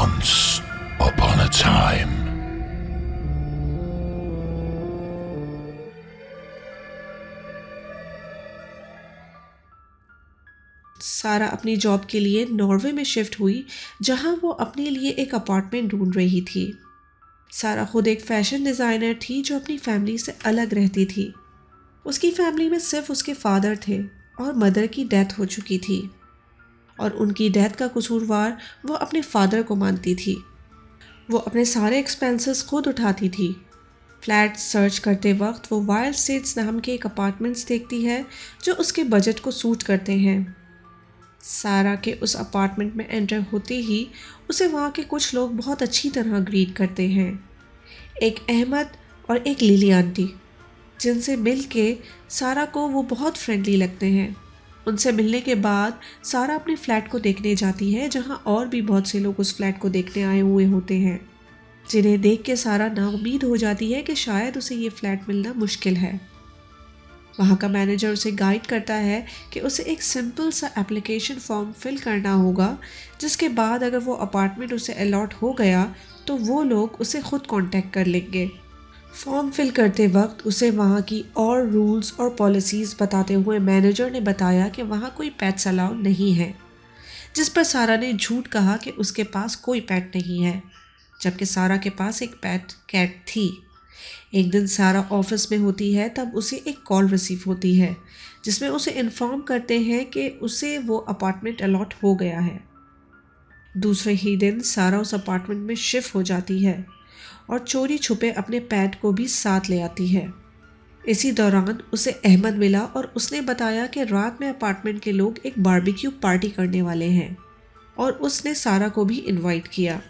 Once upon a time. सारा अपनी job के लिए नॉर्वे में शिफ्ट हुई, जहां वो अपने लिए एक अपार्टमेंट ढूंढ रही थी। सारा खुद एक फैशन डिज़ाइनर थी जो अपनी फैमिली से अलग रहती थी। उसकी फैमिली में सिर्फ उसके फादर थे और मदर की डेथ हो चुकी थी, और उनकी डेथ का कसूरवार वो अपने फादर को मानती थी। वो अपने सारे एक्सपेंसेस खुद उठाती थी। फ्लैट सर्च करते वक्त वो वाइल्ड स्टेट्स नाम के एक अपार्टमेंट्स देखती है जो उसके बजट को सूट करते हैं। सारा के उस अपार्टमेंट में एंटर होते ही उसे वहाँ के कुछ लोग बहुत अच्छी तरह ग्रीट करते हैं। एक अहमद और एक लिली आंटी, जिनसे मिल के सारा को वो बहुत फ्रेंडली लगते हैं। उनसे मिलने के बाद सारा अपने फ्लैट को देखने जाती है, जहाँ और भी बहुत से लोग उस फ्लैट को देखने आए हुए होते हैं, जिन्हें देख के सारा नाउम्मीद हो जाती है कि शायद उसे ये फ्लैट मिलना मुश्किल है। वहाँ का मैनेजर उसे गाइड करता है कि उसे एक सिंपल सा एप्लीकेशन फॉर्म फिल करना होगा, जिसके बाद अगर वो अपार्टमेंट उसे अलॉट हो गया तो वो लोग उसे खुद कांटेक्ट कर लेंगे। फॉर्म फिल करते वक्त उसे वहाँ की और रूल्स और पॉलिसीज़ बताते हुए मैनेजर ने बताया कि वहाँ कोई पेट्स अलाउ नहीं है, जिस पर सारा ने झूठ कहा कि उसके पास कोई पेट नहीं है, जबकि सारा के पास एक पेट कैट थी। एक दिन सारा ऑफिस में होती है, तब उसे एक कॉल रिसीव होती है जिसमें उसे इन्फॉर्म करते हैं कि उसे वो अपार्टमेंट अलॉट हो गया है। दूसरे ही दिन सारा उस अपार्टमेंट में शिफ्ट हो जाती है और चोरी छुपे अपने पेट को भी साथ ले आती है। इसी दौरान उसे अहमद मिला और उसने बताया कि रात में अपार्टमेंट के लोग एक बारबेक्यू पार्टी करने वाले हैं, और उसने सारा को भी इनवाइट किया।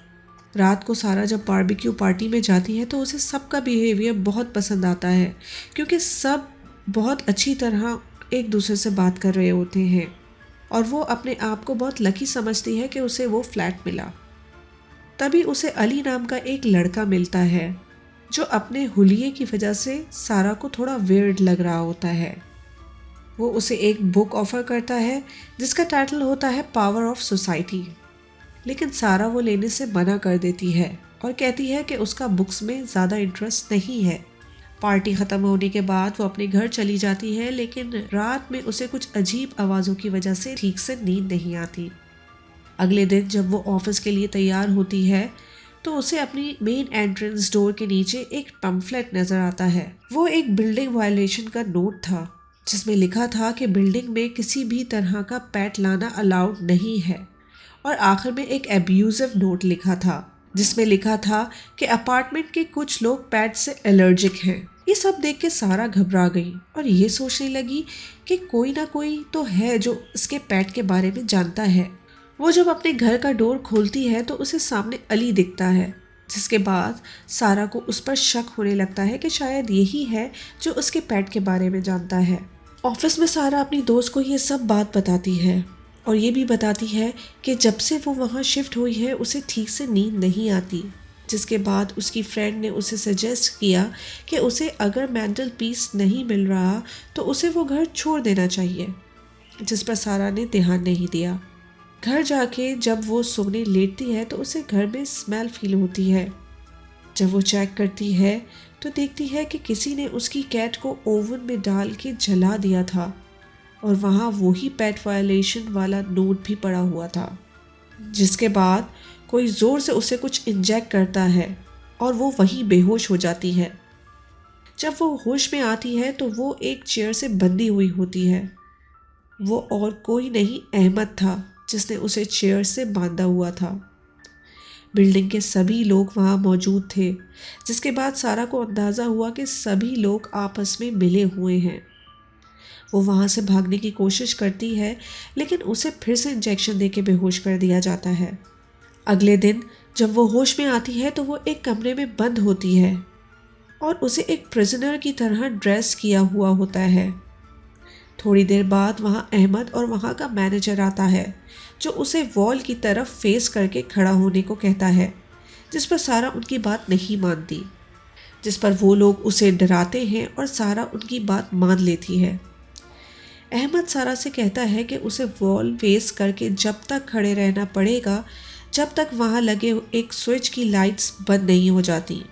रात को सारा जब बारबेक्यू पार्टी में जाती है तो उसे सबका बिहेवियर बहुत पसंद आता है, क्योंकि सब बहुत अच्छी तरह एक दूसरे से बात कर रहे होते हैं, और वो अपने आप को बहुत लकी समझती है कि उसे वो फ्लैट मिला। तभी उसे अली नाम का एक लड़का मिलता है जो अपने हुलिये की वजह से सारा को थोड़ा वियर्ड लग रहा होता है। वो उसे एक बुक ऑफर करता है जिसका टाइटल होता है पावर ऑफ सोसाइटी, लेकिन सारा वो लेने से मना कर देती है और कहती है कि उसका बुक्स में ज़्यादा इंटरेस्ट नहीं है। पार्टी ख़त्म होने के बाद वो अपने घर चली जाती है, लेकिन रात में उसे कुछ अजीब आवाज़ों की वजह से ठीक से नींद नहीं आती। अगले दिन जब वो ऑफिस के लिए तैयार होती है तो उसे अपनी मेन एंट्रेंस डोर के नीचे एक पम्फलेट नज़र आता है। वो एक बिल्डिंग वायलेशन का नोट था जिसमें लिखा था कि बिल्डिंग में किसी भी तरह का पेट लाना अलाउड नहीं है, और आखिर में एक एब्यूजिव नोट लिखा था जिसमें लिखा था कि अपार्टमेंट के कुछ लोग पेट से एलर्जिक हैं। ये सब देख के सारा घबरा गई और ये सोचने लगी कि कोई ना कोई तो है जो इसके पेट के बारे में जानता है। वो जब अपने घर का डोर खोलती है तो उसे सामने अली दिखता है, जिसके बाद सारा को उस पर शक होने लगता है कि शायद यही है जो उसके पेट के बारे में जानता है। ऑफिस में सारा अपनी दोस्त को ये सब बात बताती है और ये भी बताती है कि जब से वो वहाँ शिफ्ट हुई है उसे ठीक से नींद नहीं आती, जिसके बाद उसकी फ्रेंड ने उसे सजेस्ट किया कि उसे अगर मेंटल पीस नहीं मिल रहा तो उसे वो घर छोड़ देना चाहिए, जिस पर सारा ने ध्यान नहीं दिया। घर जाके जब वो सोने लेटती है तो उसे घर में स्मेल फील होती है। जब वो चेक करती है तो देखती है कि किसी ने उसकी कैट को ओवन में डाल के जला दिया था, और वहाँ वही पेट वायलेशन वाला नोट भी पड़ा हुआ था। जिसके बाद कोई ज़ोर से उसे कुछ इंजेक्ट करता है और वो वहीं बेहोश हो जाती है। जब वो होश में आती है तो वो एक चेयर से बंधी हुई होती है। वो और कोई नहीं अहमद था जिसने उसे चेयर से बांधा हुआ था। बिल्डिंग के सभी लोग वहाँ मौजूद थे, जिसके बाद सारा को अंदाज़ा हुआ कि सभी लोग आपस में मिले हुए हैं। वो वहाँ से भागने की कोशिश करती है, लेकिन उसे फिर से इंजेक्शन देके बेहोश कर दिया जाता है। अगले दिन जब वो होश में आती है तो वो एक कमरे में बंद होती है और उसे एक प्रिजनर की तरह ड्रेस किया हुआ होता है। थोड़ी देर बाद वहाँ अहमद और वहाँ का मैनेजर आता है, जो उसे वॉल की तरफ फेस करके खड़ा होने को कहता है, जिस पर सारा उनकी बात नहीं मानती, जिस पर वो लोग उसे डराते हैं और सारा उनकी बात मान लेती है। अहमद सारा से कहता है कि उसे वॉल फेस करके जब तक खड़े रहना पड़ेगा जब तक वहाँ लगे एक स्विच की लाइट्स बंद नहीं हो जाती।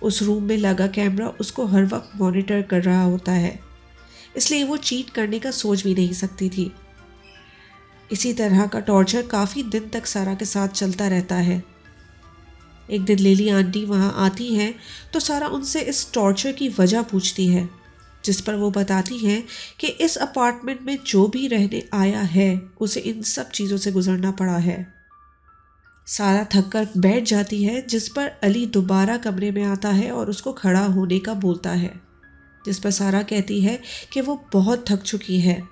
उस रूम में लगा कैमरा उसको हर वक्त मॉनिटर कर रहा होता है, इसलिए वो चीट करने का सोच भी नहीं सकती थी। इसी तरह का टॉर्चर काफ़ी दिन तक सारा के साथ चलता रहता है। एक दिन लिली आंटी वहाँ आती हैं तो सारा उनसे इस टॉर्चर की वजह पूछती है, जिस पर वो बताती हैं कि इस अपार्टमेंट में जो भी रहने आया है उसे इन सब चीज़ों से गुजरना पड़ा है। सारा थककर बैठ जाती है, जिस पर अली दोबारा कमरे में आता है और उसको खड़ा होने का बोलता है, जिस पर सारा कहती है कि वो बहुत थक चुकी है।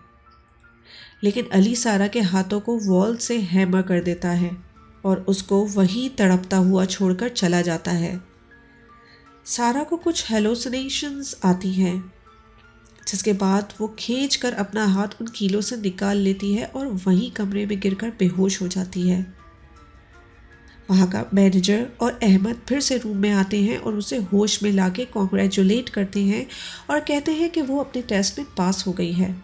लेकिन अली सारा के हाथों को वॉल से हैमर कर देता है और उसको वहीं तड़पता हुआ छोड़कर चला जाता है। सारा को कुछ हेलोसिनेशंस आती हैं, जिसके बाद वो खींचकर अपना हाथ उन कीलों से निकाल लेती है और वहीं कमरे में गिरकर बेहोश हो जाती है। वहाँ का मैनेजर और अहमद फिर से रूम में आते हैं और उसे होश में लाके कॉन्ग्रेचुलेट करते हैं और कहते हैं कि वो अपने टेस्ट में पास हो गई है।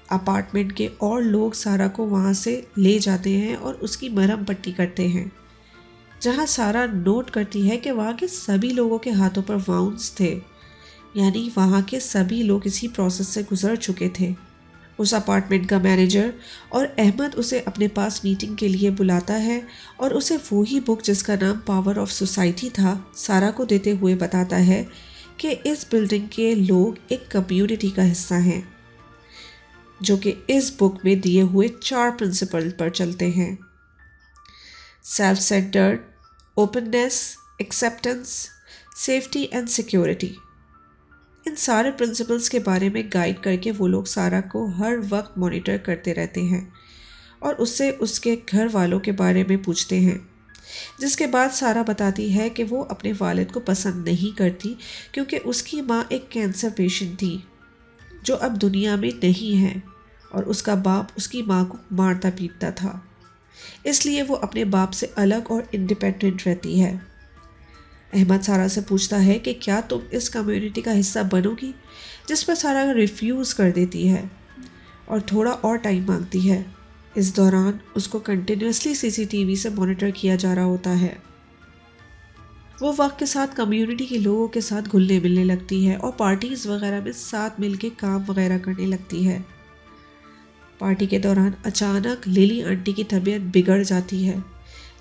अपार्टमेंट के और लोग सारा को वहाँ से ले जाते हैं और उसकी मरहम पट्टी करते हैं, जहाँ सारा नोट करती है कि वहाँ के सभी लोगों के हाथों पर वाउंड्स थे, यानी वहाँ के सभी लोग इसी प्रोसेस से गुजर चुके थे। उस अपार्टमेंट का मैनेजर और अहमद उसे अपने पास मीटिंग के लिए बुलाता है और उसे वही बुक जिसका नाम पावर ऑफ सोसाइटी था सारा को देते हुए बताता है कि इस बिल्डिंग के लोग एक कम्युनिटी का हिस्सा हैं, जो कि इस बुक में दिए हुए 4 प्रिंसिपल पर चलते हैं: self centred, openness, acceptance, safety and security. इन सारे प्रिंसिपल्स के बारे में गाइड करके वो लोग सारा को हर वक्त मॉनिटर करते रहते हैं और उससे उसके घर वालों के बारे में पूछते हैं, जिसके बाद सारा बताती है कि वो अपने वालिद को पसंद नहीं करती क्योंकि उसकी माँ एक कैंसर पेशेंट थी जो अब दुनिया में नहीं है और उसका बाप उसकी माँ को मारता पीटता था, इसलिए वो अपने बाप से अलग और इंडिपेंडेंट रहती है। अहमद सारा से पूछता है कि क्या तुम इस कम्युनिटी का हिस्सा बनोगी, जिस पर सारा रिफ्यूज़ कर देती है और थोड़ा और टाइम मांगती है। इस दौरान उसको कंटिन्यूसली सीसीटीवी से मॉनिटर किया जा रहा होता है। वो वक्त के साथ कम्युनिटी के लोगों के साथ घुलने मिलने लगती है और पार्टीज़ वगैरह में साथ मिलके काम वगैरह करने लगती है। पार्टी के दौरान अचानक लिली आंटी की तबीयत बिगड़ जाती है,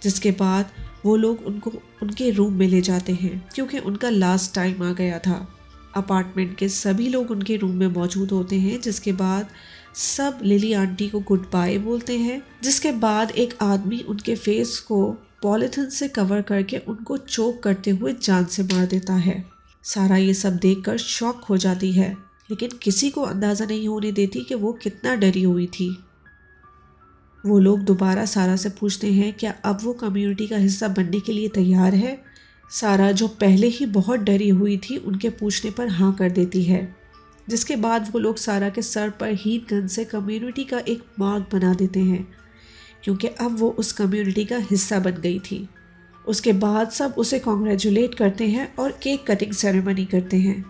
जिसके बाद वो लोग उनको उनके रूम में ले जाते हैं क्योंकि उनका लास्ट टाइम आ गया था। अपार्टमेंट के सभी लोग उनके रूम में मौजूद होते हैं, जिसके बाद सब लिली आंटी को गुड बाय बोलते हैं, जिसके बाद एक आदमी उनके फेस को पॉलिथीन से कवर करके उनको चोक करते हुए जान से मार देता है। सारा ये सब देखकर शॉक हो जाती है, लेकिन किसी को अंदाज़ा नहीं होने देती कि वो कितना डरी हुई थी। वो लोग दोबारा सारा से पूछते हैं क्या अब वो कम्युनिटी का हिस्सा बनने के लिए तैयार है। सारा, जो पहले ही बहुत डरी हुई थी, उनके पूछने पर हाँ कर देती है, जिसके बाद वो लोग सारा के सर पर हीट गन से कम्युनिटी का एक मार्क बना देते हैं, क्योंकि अब वो उस कम्युनिटी का हिस्सा बन गई थी। उसके बाद सब उसे कॉन्ग्रेचुलेट करते हैं और केक कटिंग सेरेमनी करते हैं।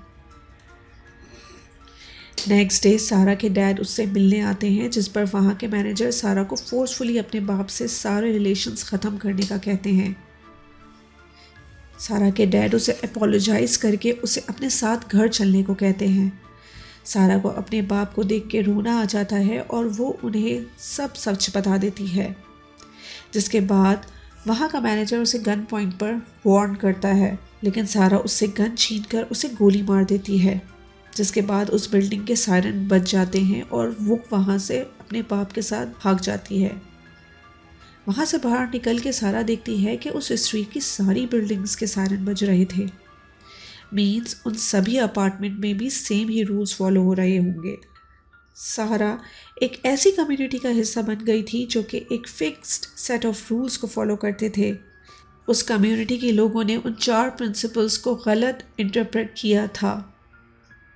नेक्स्ट डे सारा के डैड उससे मिलने आते हैं, जिस पर वहाँ के मैनेजर सारा को फोर्सफुली अपने बाप से सारे रिलेशंस ख़त्म करने का कहते हैं। सारा के डैड उसे अपोलोजाइज़ करके उसे अपने साथ घर चलने को कहते हैं। सारा को अपने बाप को देख के रोना आ जाता है और वो उन्हें सब सच बता देती है, जिसके बाद वहाँ का मैनेजर उसे गन पॉइंट पर वार्न करता है, लेकिन सारा उससे गन छीनकर उसे गोली मार देती है, जिसके बाद उस बिल्डिंग के सायरन बज जाते हैं और वो वहाँ से अपने बाप के साथ भाग जाती है। वहाँ से बाहर निकल के सारा देखती है कि उस स्ट्रीट की सारी बिल्डिंग्स के सायरन बज रहे थे। मीन्स उन सभी अपार्टमेंट में भी सेम ही रूल्स फॉलो हो रहे होंगे। सारा एक ऐसी कम्युनिटी का हिस्सा बन गई थी जो कि एक फिक्स्ड सेट ऑफ रूल्स को फॉलो करते थे। उस कम्युनिटी के लोगों ने उन 4 प्रिंसिपल्स को गलत इंटरप्रेट किया था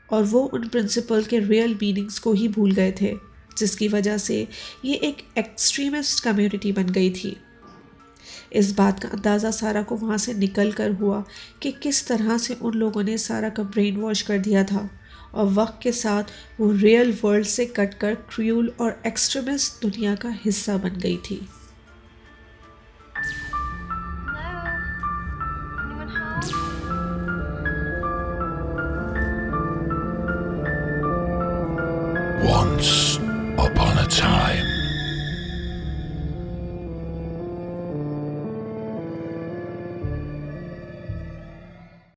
और वो उन प्रिंसिपल के रियल मीनिंग्स को ही भूल गए थे, जिसकी वजह से ये एक एक्सट्रीमिस्ट कम्युनिटी बन गई थी। इस बात का अंदाज़ा सारा को वहाँ से निकल कर हुआ कि किस तरह से उन लोगों ने सारा का ब्रेन वॉश कर दिया था और वक्त के साथ वो रियल वर्ल्ड से कटकर क्रूल और एक्सट्रीमिस्ट दुनिया का हिस्सा बन गई थी। Once